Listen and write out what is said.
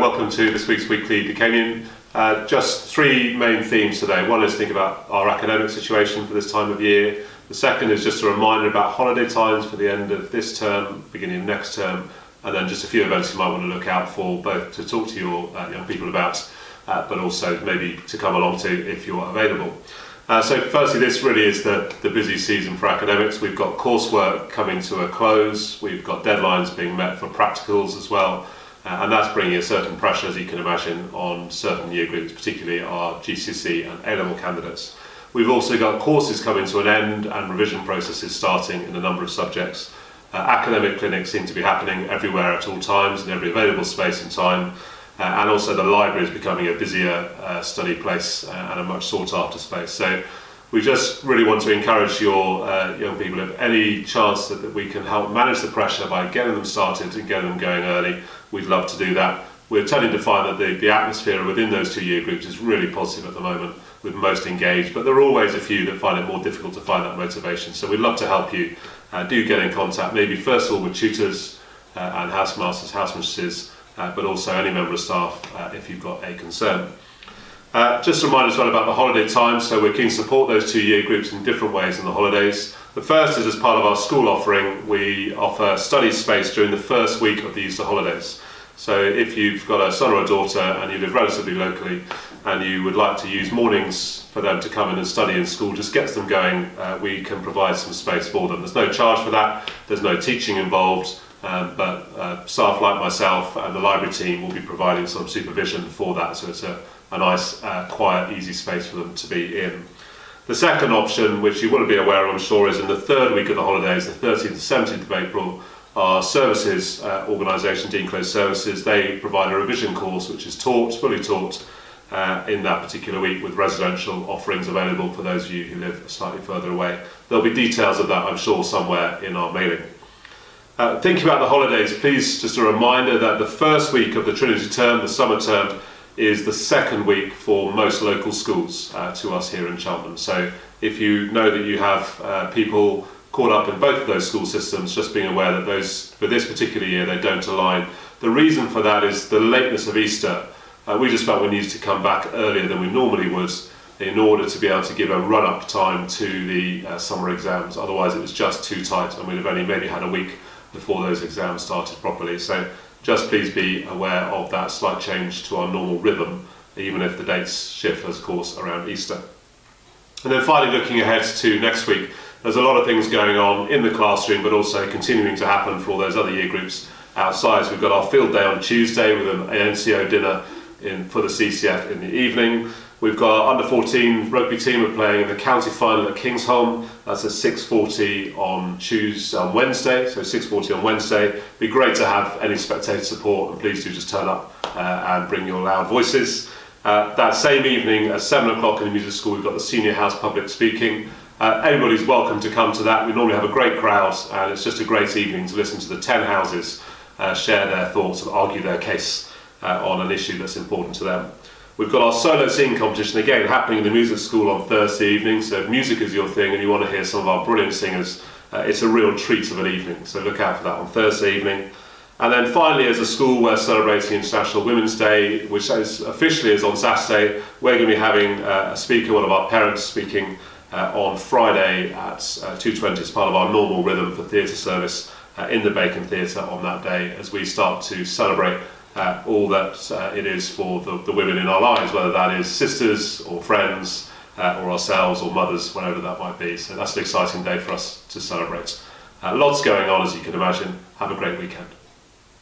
welcome to this week's Weekly Decanion. Just three main themes today. One is to think about our academic situation for this time of year. The second is just a reminder about holiday times for the end of this term, beginning of next term, and then just a few events you might want to look out for, both to talk to your young people about, but also maybe to come along to if you're available. So firstly, this really is the busy season for academics. We've got coursework coming to a close, we've got deadlines being met for practicals as well, and that's bringing a certain pressure, as you can imagine, on certain year groups, particularly our GCSE and A-level candidates. We've also got courses coming to an end and revision processes starting in a number of subjects. Academic clinics seem to be happening everywhere at all times in every available space and time. And also the library is becoming a busier study place and a much sought after space. So we just really want to encourage your young people, if any chance that we can help manage the pressure by getting them started and getting them going early, we'd love to do that. We're tending to find that the atmosphere within those two year groups is really positive at the moment, with most engaged, but there are always a few that find it more difficult to find that motivation. So we'd love to help you. Do get in contact, maybe first of all with tutors and housemasters, housemistresses, but also any member of staff if you've got a concern. Just a reminder as well about the holiday time, so we're keen to support those two year groups in different ways in the holidays. The first is as part of our school offering, we offer study space during the first week of the Easter holidays. So if you've got a son or a daughter and you live relatively locally and you would like to use mornings for them to come in and study in school, just gets them going, we can provide some space for them. There's no charge for that, there's no teaching involved, but staff like myself and the library team will be providing some supervision for that, so it's a nice, quiet, easy space for them to be in. The second option, which you will be aware of, I'm sure, is in the third week of the holidays, the 13th to 17th of April, our services organisation, Dean Close Services, they provide a revision course which is taught, fully taught, in that particular week, with residential offerings available for those of you who live slightly further away. There'll be details of that, I'm sure, somewhere in our mailing. Thinking about the holidays, please, just a reminder that the first week of the Trinity term, the summer term, is the second week for most local schools to us here in Cheltenham. So if you know that you have people caught up in both of those school systems, just being aware that those, for this particular year, they don't align. The reason for that is the lateness of Easter. We just felt we needed to come back earlier than we normally would in order to be able to give a run-up time to the summer exams. Otherwise it was just too tight and we'd have only maybe had a week before those exams started properly. So just please be aware of that slight change to our normal rhythm, even if the dates shift, of course, around Easter. And then finally, looking ahead to next week, there's a lot of things going on in the classroom, but also continuing to happen for all those other year groups outside. So we've got our field day on Tuesday with an NCO dinner for the CCF in the evening. We've got our under-14 rugby team. We're playing in the county final at Kingsholm. That's at 6:40 on Wednesday. So 6:40 on Wednesday. It'd be great to have any spectator support, and please do just turn up and bring your loud voices. That same evening at 7 o'clock in the music school, we've got the Senior House Public Speaking. Everybody's welcome to come to that. We normally have a great crowd, and it's just a great evening to listen to the 10 houses share their thoughts and argue their case on an issue that's important to them. We've got our solo singing competition, again, happening in the music school on Thursday evening. So if music is your thing and you want to hear some of our brilliant singers, it's a real treat of an evening. So look out for that on Thursday evening. And then finally, as a school, we're celebrating International Women's Day, which officially is on Saturday. We're going to be having a speaker, one of our parents, speaking on Friday at 2:20 as part of our normal rhythm for theatre service in the Bacon Theatre on that day, as we start to celebrate all that it is for the women in our lives, whether that is sisters or friends or ourselves or mothers, whatever that might be. So that's an exciting day for us to celebrate. Lots going on, as you can imagine. Have a great weekend.